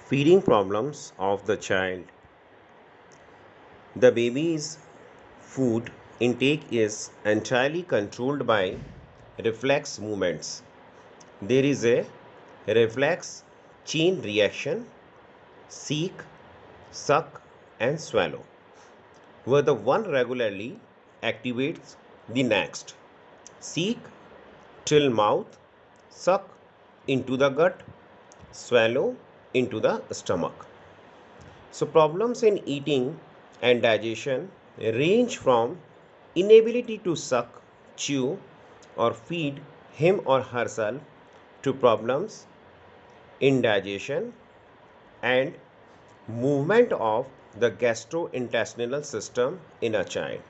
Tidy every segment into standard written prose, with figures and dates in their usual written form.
Feeding problems of the child. The baby's food intake is entirely controlled by reflex movements. There is a reflex chain reaction seek, suck, and swallow, where the one regularly activates the next. Seek till mouth, suck into the gut, swallow into the stomach. So, problems in eating and digestion range from inability to suck, chew, or feed him or herself to problems in digestion and movement of the gastrointestinal system in a child.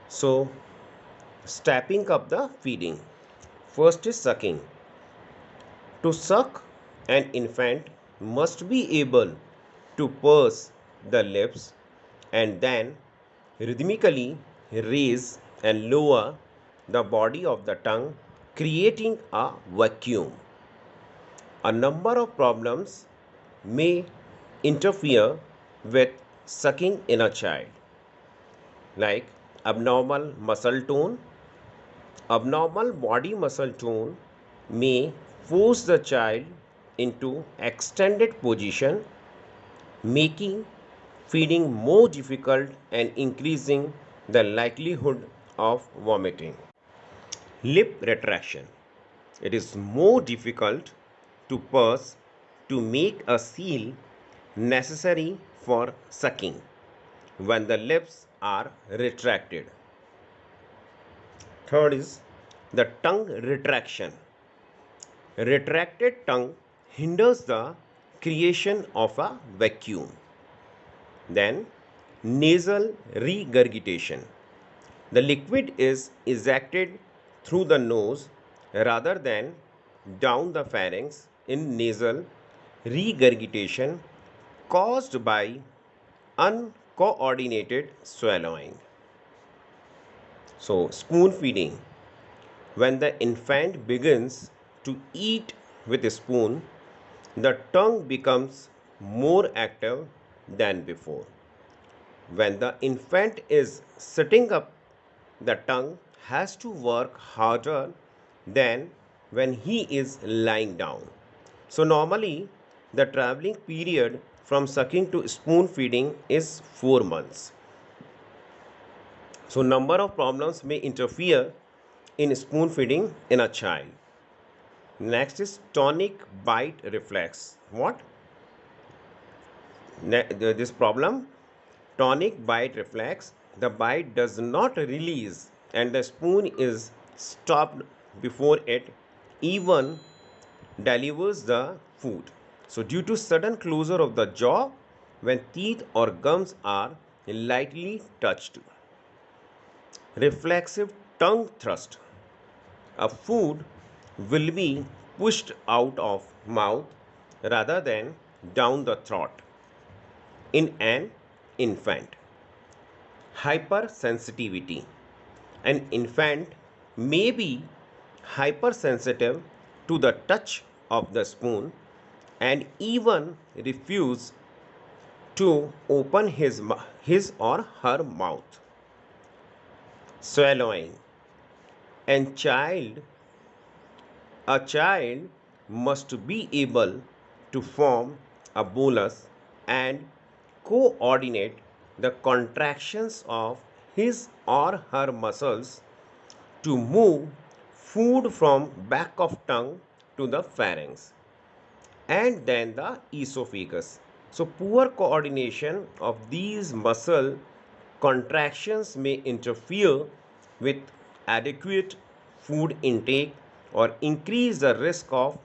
So, stepping up the feeding. First is sucking. To suck, an infant must be able to purse the lips and then rhythmically raise and lower the body of the tongue, creating a vacuum. A number of problems may interfere with sucking in a child, like abnormal muscle tone. Abnormal body muscle tone may force the child into extended position, making feeding more difficult and increasing the likelihood of vomiting. Lip retraction. It is more difficult to purse to make a seal necessary for sucking when the lips are retracted. Third is the tongue retraction. Retracted tongue hinders the creation of a vacuum. Then, nasal regurgitation. The liquid is ejected through the nose rather than down the pharynx in nasal regurgitation caused by uncoordinated swallowing. So, spoon feeding. When the infant begins to eat with a spoon, the tongue becomes more active than before. When the infant is sitting up, the tongue has to work harder than when he is lying down. So, normally, the traveling period from sucking to spoon feeding is 4 months. So, number of problems may interfere in spoon feeding in a child. Next is tonic bite reflex. What? This problem, tonic bite reflex, the bite does not release and the spoon is stopped before it even delivers the food. So, due to sudden closure of the jaw when teeth or gums are lightly touched. Reflexive tongue thrust. A food will be pushed out of mouth rather than down the throat in an infant. Hypersensitivity. An infant may be hypersensitive to the touch of the spoon and even refuse to open his or her mouth. Swallowing. And a child must be able to form a bolus and coordinate the contractions of his or her muscles to move food from back of tongue to the pharynx and then the esophagus. So, poor coordination of these muscle contractions may interfere with adequate food intake or increase the risk of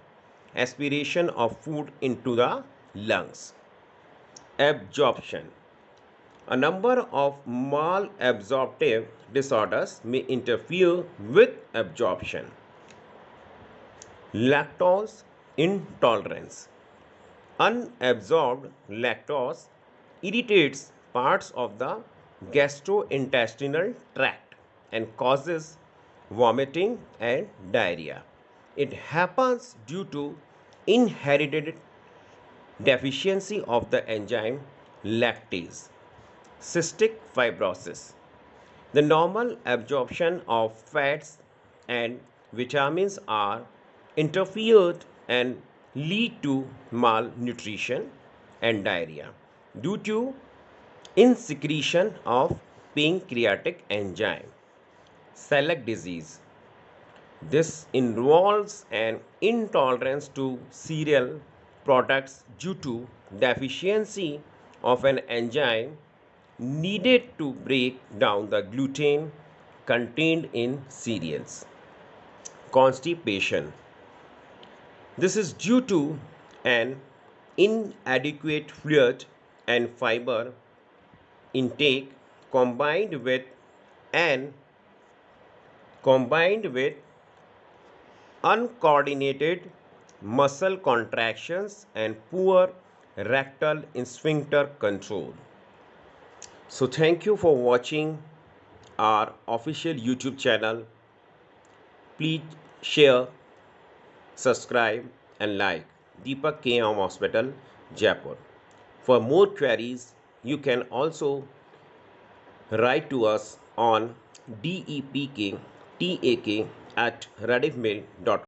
aspiration of food into the lungs. Absorption. A number of malabsorptive disorders may interfere with absorption. Lactose intolerance. Unabsorbed lactose irritates parts of the gastrointestinal tract and causes vomiting and diarrhea. It happens due to inherited deficiency of the enzyme lactase, cystic fibrosis. The normal absorption of fats and vitamins are interfered and lead to malnutrition and diarrhea due to insecretion of pancreatic enzyme. Celiac disease. This involves an intolerance to cereal products due to deficiency of an enzyme needed to break down the gluten contained in cereals. Constipation. This is due to an inadequate fluid and fiber intake combined with an combined with uncoordinated muscle contractions and poor rectal sphincter control. So thank you for watching our official YouTube channel. Please share, subscribe and like Deepak KM Hospital, Jaipur. For more queries, you can also write to us on depktak@rediffmail.com.